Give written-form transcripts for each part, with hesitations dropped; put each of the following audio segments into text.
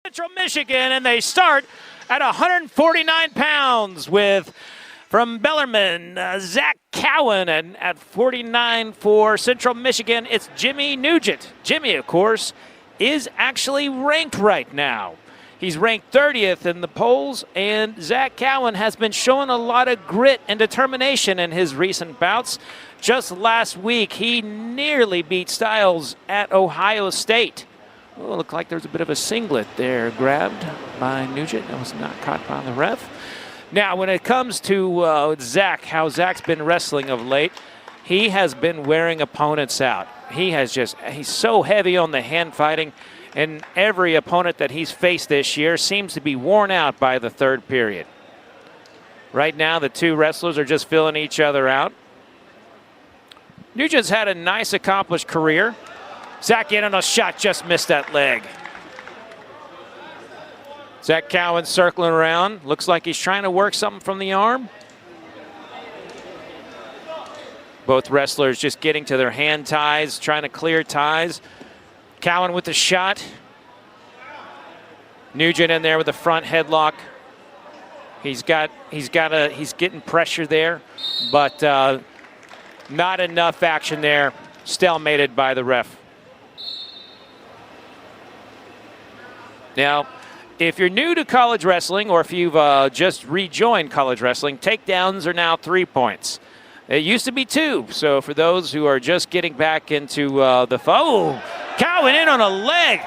Central Michigan, and they start at 149 pounds with, from Bellamarine, Zach Cowan, and at 49 for Central Michigan, it's Jimmy Nugent. Jimmy, of course, is actually ranked right now. He's ranked 30th in the polls, and Zach Cowan has been showing a lot of grit and determination in his recent bouts. Just last week, he nearly beat Styles at Ohio State. Oh, looked like there's a bit of a singlet there grabbed by Nugent. That was not caught by the ref. Now, when it comes to Zach, how Zach's been wrestling of late, he has been wearing opponents out. He's so heavy on the hand fighting, and every opponent that he's faced this year seems to be worn out by the third period. Right now, the two wrestlers are just filling each other out. Nugent's had a nice, accomplished career. Zach in on a shot, just missed that leg. Zach Cowan circling around. Looks like he's trying to work something from the arm. Both wrestlers just getting to their hand ties, trying to clear ties. Cowan with the shot. Nugent in there with the front headlock. He's getting pressure there, but not enough action there. Stalemated by the ref. Now, if you're new to college wrestling, or if you've just rejoined college wrestling, takedowns are now 3 points. It used to be 2. So for those who are just getting back into the Cowan in on a leg,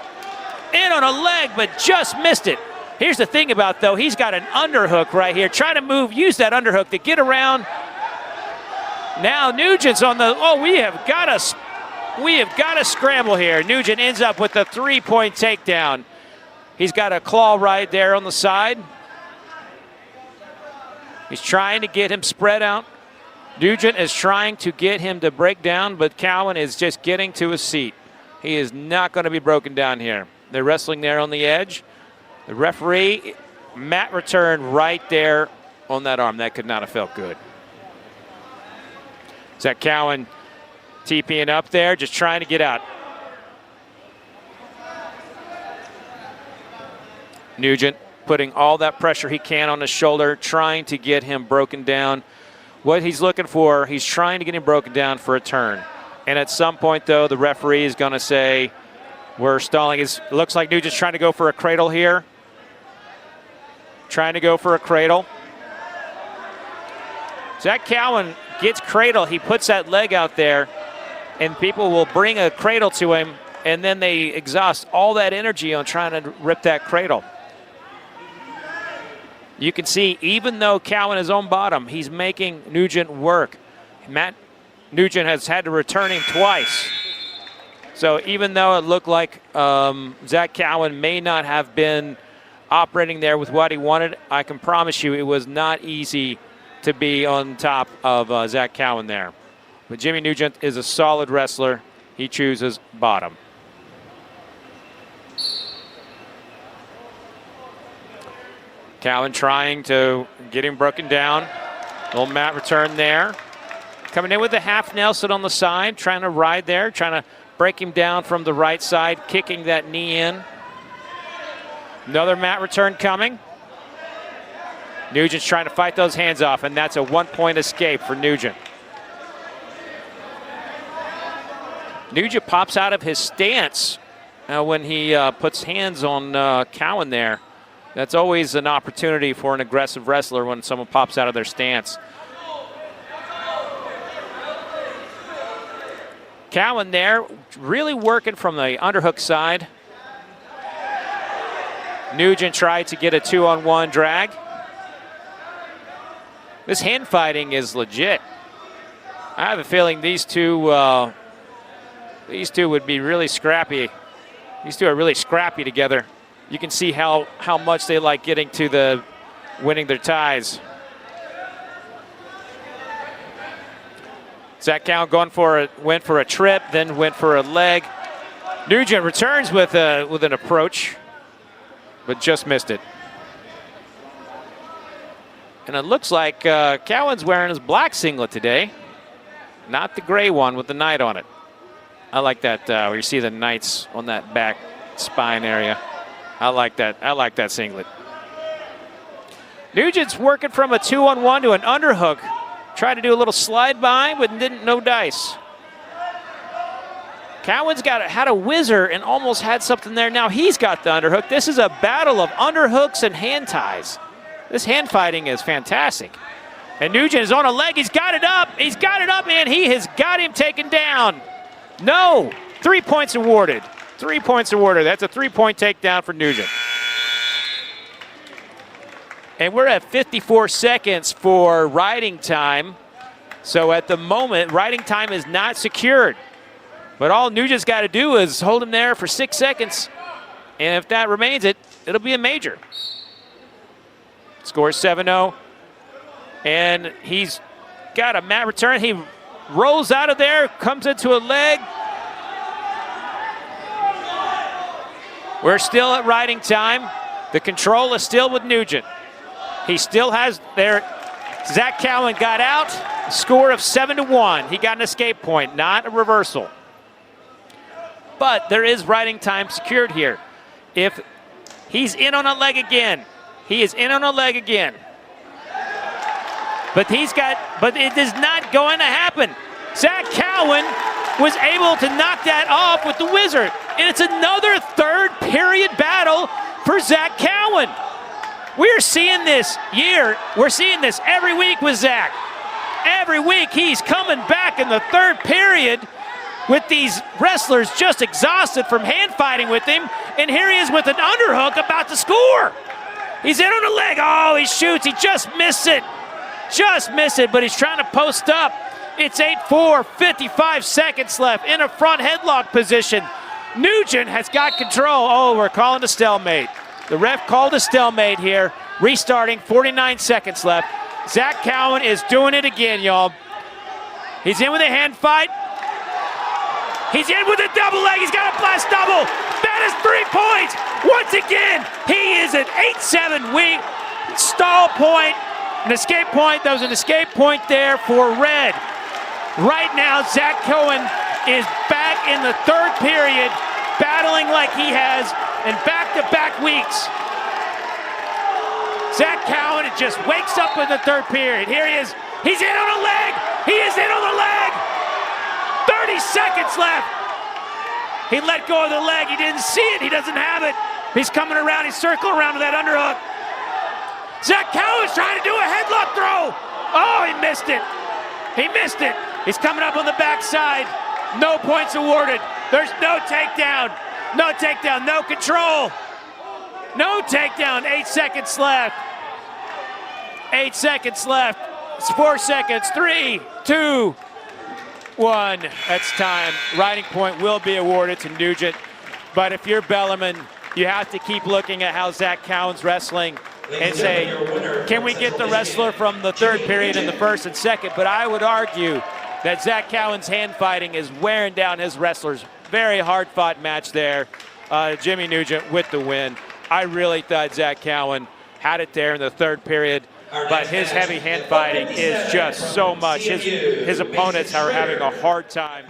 but just missed it. Here's the thing about, though, he's got an underhook right here. Trying to use that underhook to get around. Now Nugent's on the, we have got to scramble here. Nugent ends up with the 3-point takedown. He's got a claw right there on the side. He's trying to get him spread out. Nugent is trying to get him to break down, but Cowan is just getting to his seat. He is not going to be broken down here. They're wrestling there on the edge. The referee, mat return right there on that arm. That could not have felt good. Zach Cowan TPing up there, just trying to get out. Nugent putting all that pressure he can on his shoulder, trying to get him broken down. What he's looking for, he's trying to get him broken down for a turn. And at some point, though, the referee is going to say, we're stalling. It looks like Nugent's trying to go for a cradle here. Trying to go for a cradle. Zach Cowan gets cradle. He puts that leg out there, and people will bring a cradle to him, and then they exhaust all that energy on trying to rip that cradle. You can see, even though Cowan is on bottom, he's making Nugent work. Nugent has had to return him twice. So even though it looked like Zach Cowan may not have been operating there with what he wanted, I can promise you it was not easy to be on top of Zach Cowan there. But Jimmy Nugent is a solid wrestler. He chooses bottom. Cowan trying to get him broken down. Little mat return there. Coming in with the half Nelson on the side, trying to ride there, trying to break him down from the right side, kicking that knee in. Another mat return coming. Nugent's trying to fight those hands off, and that's a 1-point escape for Nugent. Nugent pops out of his stance when he puts hands on Cowan there. That's always an opportunity for an aggressive wrestler when someone pops out of their stance. Cowan there, really working from the underhook side. Nugent tried to get a 2-on-1 drag. This hand fighting is legit. I have a feeling these two would be really scrappy. These two are really scrappy together. You can see how much they like getting to the winning their ties. Zach Cowan went for a trip, then went for a leg. Nugent returns with an approach, but just missed it. And it looks like Cowan's wearing his black singlet today, not the gray one with the knight on it. I like that where you see the knights on that back spine area. I like that. I like that singlet. Nugent's working from a 2-on-1 to an underhook. Tried to do a little slide by, but no dice. Cowan's had a whizzer and almost had something there. Now he's got the underhook. This is a battle of underhooks and hand ties. This hand fighting is fantastic. And Nugent is on a leg. He's got it up. He's got it up, man. He has got him taken down. No. 3 points awarded. 3 points awarded. That's a 3-point takedown for Nugent. And we're at 54 seconds for riding time. So at the moment, riding time is not secured. But all Nugent's got to do is hold him there for 6 seconds. And if that remains it'll be a major. Scores 7-0. And he's got a mat return. He rolls out of there, comes into a leg. We're still at riding time. The control is still with Nugent. He still has there. Zach Cowan got out. A score of 7-1. He got an escape point, not a reversal. But there is riding time secured here. If he's in on a leg again, he is in on a leg again. But it is not going to happen. Zach Cowan was able to knock that off with the whizzer. And it's another third period battle for Zach Cowan. We're seeing this we're seeing this every week with Zach. Every week he's coming back in the third period with these wrestlers just exhausted from hand fighting with him. And here he is with an underhook about to score. He's in on the leg. Oh, he shoots. He just missed it. Just missed it, but he's trying to post up. It's 8-4, 55 seconds left in a front headlock position. Nugent has got control. Oh, we're calling a stalemate. The ref called a stalemate here. Restarting, 49 seconds left. Zach Cowan is doing it again, y'all. He's in with a hand fight. He's in with a double leg. He's got a blast double. That is 3 points. Once again, he is at 8-7 weak. Stall point, an escape point. That was an escape point there for red. Right now, Zach Cowan is back in the third period, battling like he has in back-to-back weeks. Zach Cowan just wakes up in the third period. Here he is. He's in on a leg. He is in on the leg. 30 seconds left. He let go of the leg. He didn't see it. He doesn't have it. He's coming around. He's circling around to that underhook. Zach Cowan's trying to do a headlock throw. Oh, he missed it. He missed it. He's coming up on the backside. No points awarded. There's no takedown. No takedown. No control. No takedown. 8 seconds left. 8 seconds left. It's 4 seconds. 3, 2, 1. That's time. Riding point will be awarded to Nugent. But if you're Bellamarine, you have to keep looking at how Zach Cowan's wrestling and say, can we get the wrestler from the third period in the first and second? But I would argue that Zach Cowan's hand fighting is wearing down his wrestlers. Very hard-fought match there. Jimmy Nugent with the win. I really thought Zach Cowan had it there in the third period, but his heavy hand fighting is just so much. His opponents are having a hard time.